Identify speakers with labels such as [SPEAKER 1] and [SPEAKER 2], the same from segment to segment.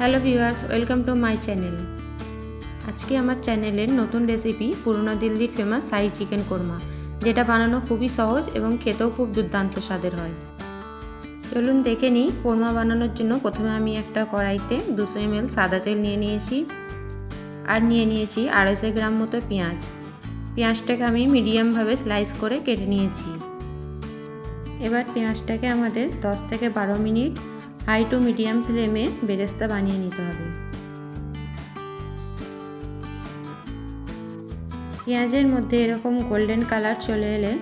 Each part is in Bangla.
[SPEAKER 1] Hello viewers, welcome to my channel. আজকে আমার চ্যানেলের নতুন রেসিপি পুরনো দিল্লির ফেমাস শাহী চিকেন কোরমা, যেটা বানানো খুবই সহজ এবং খেতেও খুব দুর্দান্ত স্বাদের হয়। চলুন দেখে নিই। কোরমা বানানোর জন্য প্রথমে আমি একটা কড়াইতে 200 ml সাদা তেল নিয়ে নিয়েছি আর নিয়ে নিয়েছি 250 গ্রাম মতো পেঁয়াজ। পেঁয়াজটাকে আমি মিডিয়ামভাবে স্লাইস করে কেটে নিয়েছি। এবার পেঁয়াজটাকে আমাদের 10 থেকে 12 মিনিট হাই টু মিডিয়াম ফ্লেমে বেরেস্তা বানিয়ে নিতে হবে। পেঁয়াজের মধ্যে এরকম গোল্ডেন কালার চলে এলে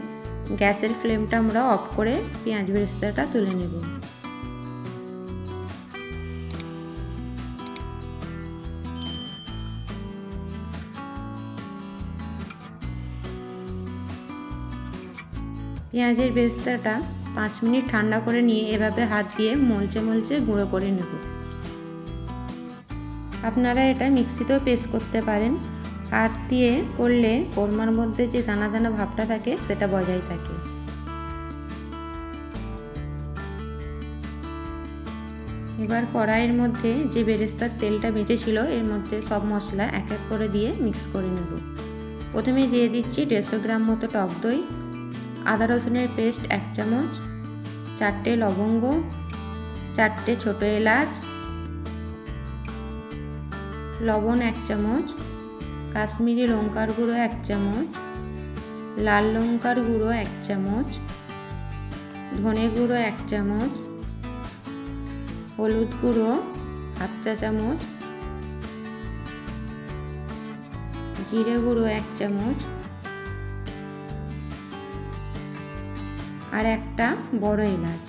[SPEAKER 1] গ্যাসের ফ্লেমটা আমরা অফ করে পেঁয়াজ বেরেস্তাটা তুলে নেব। পেঁয়াজের বেরেস্তাটা 5 মিনিট ঠান্ডা করে নিয়ে এভাবে হাত দিয়ে মলচে মলচে গুঁড়ো করে নেব। আপনারা এটা মিক্সিতেও পেস্ট করতে পারেন। হাত দিয়ে করলে কোরমার মধ্যে যে দানা দানা ভাবটা থাকে সেটা বজায় থাকে। এবার কড়াইয়ের মধ্যে যে বেরেস্তার তেলটা বেঁচেছিল এর মধ্যে সব মশলা এক এক করে দিয়ে মিক্স করে নেব। প্রথমে দিয়ে দিচ্ছি 150 গ্রাম মতো টক দই, আদা রসুনের পেস্ট 1 চামচ, 4টে লবঙ্গ, 4টে ছোটো এলাচ, লবণ 1 চামচ, কাশ্মীরি লঙ্কার গুঁড়ো 1 চামচ, লাল লঙ্কার গুঁড়ো 1 চামচ, ধনে গুঁড়ো 1 চামচ, হলুদ গুঁড়ো 1/2 চা চামচ, জিরে গুঁড়ো 1 চামচ আর একটা বড় এলাচ।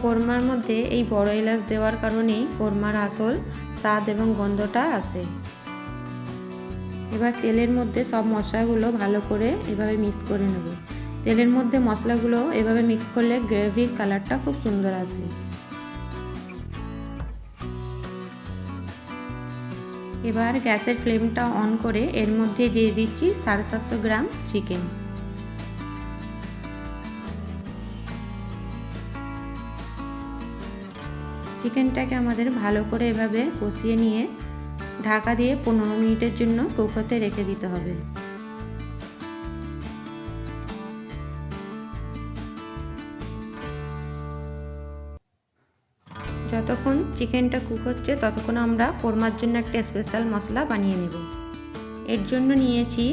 [SPEAKER 1] কোরমার মধ্যে এই বড় এলাচ দেওয়ার কারণেই কোরমার আসল স্বাদ এবং গন্ধটা আসে। এবার তেলের মধ্যে সব মশলাগুলো ভালো করে এভাবে মিক্স করে নেব। তেলের মধ্যে মশলাগুলো এভাবে মিক্স করলে গ্রেভির কালারটা খুব সুন্দর আসে। এবার গ্যাসের ফ্লেমটা অন করে এর মধ্যে দিয়ে দিচ্ছি 750 গ্রাম চিকেন। চিকেনটাকে আমাদের ভালো করে এভাবে কষিয়ে নিয়ে ঢাকা দিয়ে 15 মিনিটের জন্য কুক হতে রেখে দিতে হবে। যতক্ষণ চিকেনটা কুক হচ্ছে ততক্ষণ আমরা কোরমার জন্য একটা স্পেশাল মশলা বানিয়ে নেব। এর জন্য নিয়েছি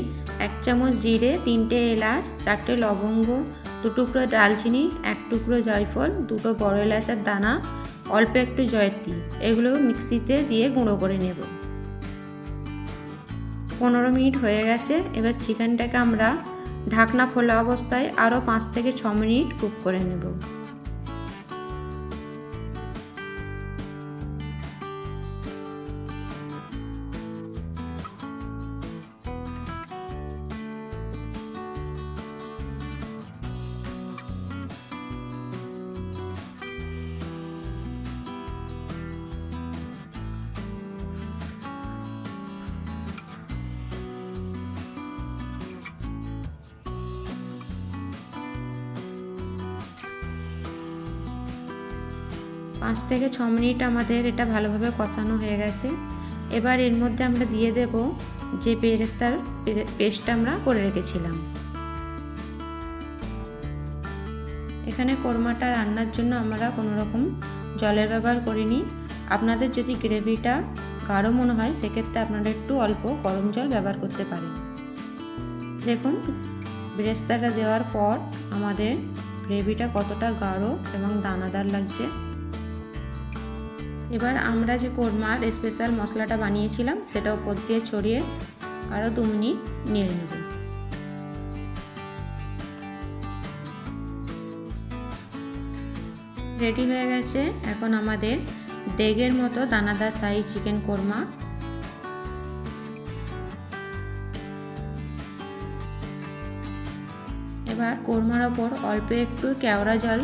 [SPEAKER 1] 1 চামচ জিরে, 3টে এলাচ, 4টে লবঙ্গ, 2 টুকরো দালচিনি, 1 টুকরো জয়ফল, 2টো বড় এলাচের দানা, অল্প একটু জয়ত্রী। এগুলো মিক্সিতে দিয়ে গুঁড়ো করে নেব। 15 মিনিট হয়ে গেছে। এবার চিকেনটাকে আমরা ঢাকনা খোলা অবস্থায় আরও 5 থেকে 6 মিনিট কুক করে নেব। পাঁচ থেকে 6 মিনিট আমাদের এটা ভালোভাবে কষানো হয়ে গেছে। এবার এর মধ্যে আমরা দিয়ে দেব যে বেরেস্তার পেস্টটা আমরা করে রেখেছিলাম। এখানে কোরমাটা রান্নার জন্য আমরা কোনো রকম জলের ব্যবহার করিনি। আপনাদের যদি গ্রেভিটা গাঢ় মনে হয় সেক্ষেত্রে আপনারা একটু অল্প গরম জল ব্যবহার করতে পারেন। দেখুন বেরেস্তাটা দেওয়ার পর আমাদের গ্রেভিটা কতটা গাঢ় এবং দানাদার লাগছে। এবার আমরা যে কোরমার স্পেশাল মশলাটা বানিয়েছিলাম সেটা উপর দিয়ে ছড়িয়ে আরও 2 মিনিট নেড়ে নেব। রেডি হয়ে গেছে এখন আমাদের দেগের মতো দানাদার শাহী চিকেন কোরমা। এবার কোরমার ওপর অল্প একটু কেওড়া জল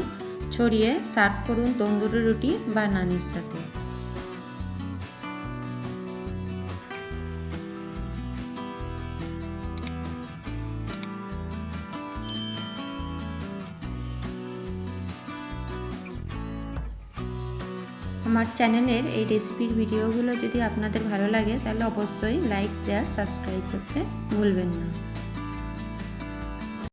[SPEAKER 1] ছড়িয়ে সার্ভ করুন তন্দুরি রুটি বা নানের সাথে। আমার চ্যানেলের এই রেসিপির ভিডিওগুলো যদি আপনাদের ভালো লাগে তাহলে অবশ্যই লাইক, শেয়ার, সাবস্ক্রাইব করতে ভুলবেন না।